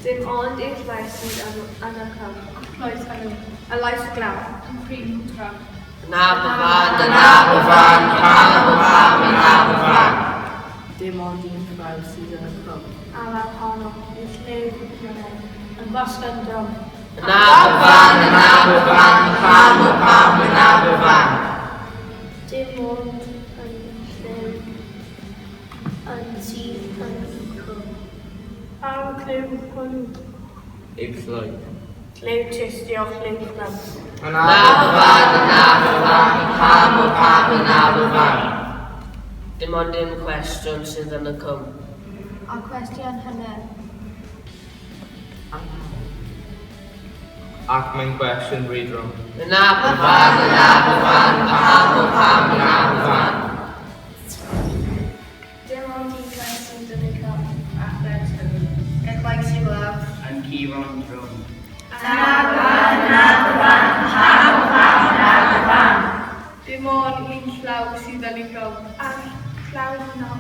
Dim ond i'w llais sydd yn y cam. Llais hynny. A lais y glaw. Yn prin tram. Yn Aberfan, Dim ond un cyfawr sydd yn y cwm. A law honno i'w lliw yn bosgan drom. Yn Aberfan, yn Aberfan. Dim ond yn lliw yn sydd yn y cwm. A'r clyw hwnnw. Yw llwyd. Clyw tystio clyw gram. Yn Aberfan. Dim ond un cwestiwn sydd yn y cwm. A cwestiwn hynny. Ac mae'n gwestiwn rydrwm. Yn Aberfan. Dim ond un cwestiwn sydd yn y cwm. A cwestiwn hynny. Yn lais y glaw. Yn Ciron drwm. Dim ond un llaw sydd yn ei cwm. A llaw honno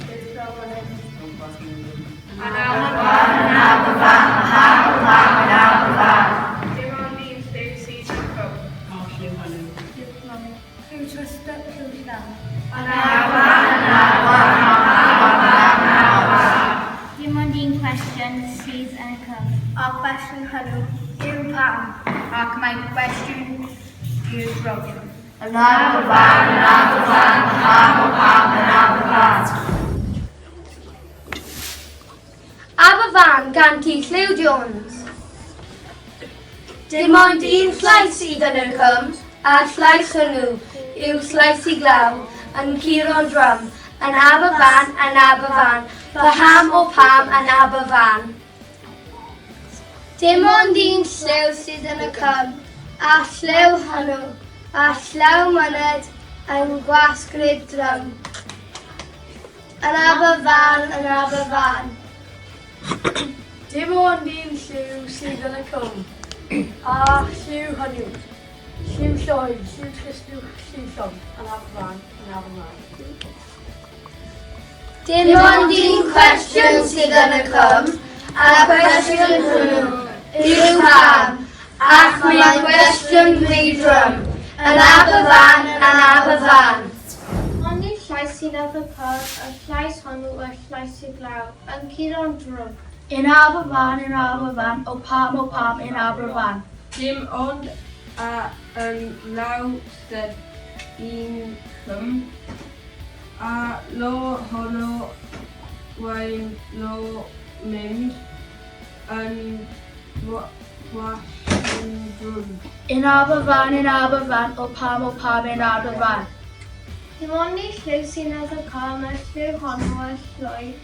i'w llaw yn hyn. Yn Aberfan. Dim ond un lliw sydd yn y cwm. Clyw tystio clyw gram. Dim ond un cwestiwn sydd yn y cwm. A cwestiwn hynny yw pam. Ac mae cwestiwn i'r brofion. Yn Aberfan. Aberfan gan T. Lliw Jones. Dim ond un llais sydd yn y cwm, a llais hwnnw yw llais i glaw yn Ciron Drum, yn Aberfan, Paham o Pam yn Aberfan. Dim ond un lliw sydd yn y cwm, a lliw hwnnw, a llaw myned yn Gwasgrid Drum, yn Aberfan. Dim ond un lliw sydd yn y cwm, a lliw hwnnw, lliw llwyd, lliw tristw, lliw llwyd, yn Aberfan. Dim ond un cwestiwn sydd yn y cwm, a cwestiwn hwnnw yw pam, ac mae'n cwestiwn rydrwm, yn Aberfan. Ond i'r llais sydd yn y cwm, y llais hwnnw y llais i glaw, yn Ciron Drum. In Aberfan, o pam in Aberfan. Dim ond yn law sydd un cwm. A lo honno wain lo mynd yn gwasgyn drwm. In Aberfan, o pam in Aberfan. Dim ond i'r lliw sydd yn y cwm, y lliw hwnnw y llwyd,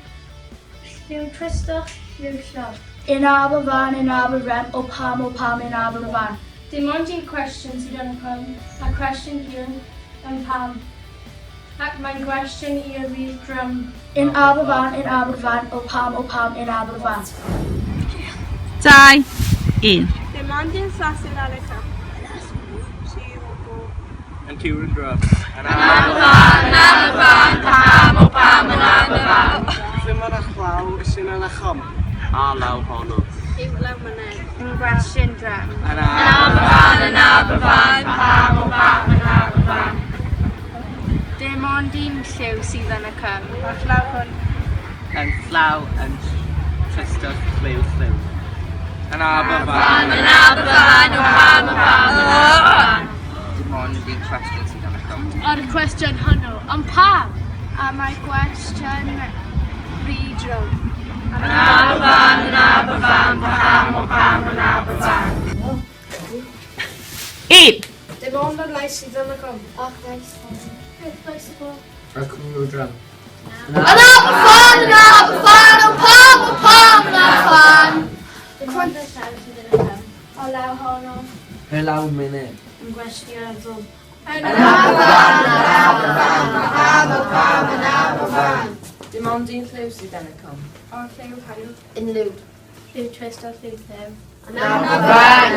lliw tristwch, lliw llwyd. In Aberfan, o pam in Aberfan. Dim ond un cwestiwn sydd yn y cwm, a cwestiwn hyn yn pam. Ac mae'n gwestiwn i'r rydrwm. In Aberfan, o pam in Aberfan. 2, 1. Dim ond un sasin ar y cwm. Yn Ciron drwm. Yn Aberfan, pam yn Aberfan. Dim ond llaw sy'n yn y chwm. A law honno. Yw law myned. Yn gwestiwn drwm. Yn Aberfan, pam yn Aberfan. Dim ond un lliw sydd yn y cwm. A llaw hwn. Yn llaw yn tristwch lliw. Yn Aberfan. o pam yn Aberfan. Dim ond un cwestiwn sydd yn y cwm. Ar y cwestiwn hwnnw, ond pam? A mae gwestiwn rydrwm. Yn Aberfan, pam yn Aberfan. 1. Dim ond yn lais sydd yn y cwm. A lais hwnnw. Beth lais y glaw? Yn Cymru drwm. Yn Aberfan, o pam yn Aberfan. Dim ond y llaw sydd yn y cwm. O law honno. Pe law munud. Yn gwestiwn drwm. Yn Aberfan. Dim ond un lliw sydd yn y cwm. O lliw hael. Un liw. Lliw trist o lliw lliw. Yn Aberfan.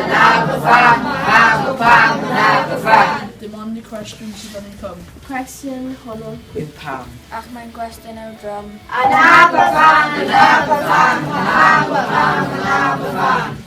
dim ond y cwestiwn sydd yn ei cwm. Cwestiwn hwnnw. With pam. Ac mae'n gwestiwn o drum. Yn Aberfan, yn Aberfan, yn Aberfan, yn Aberfan.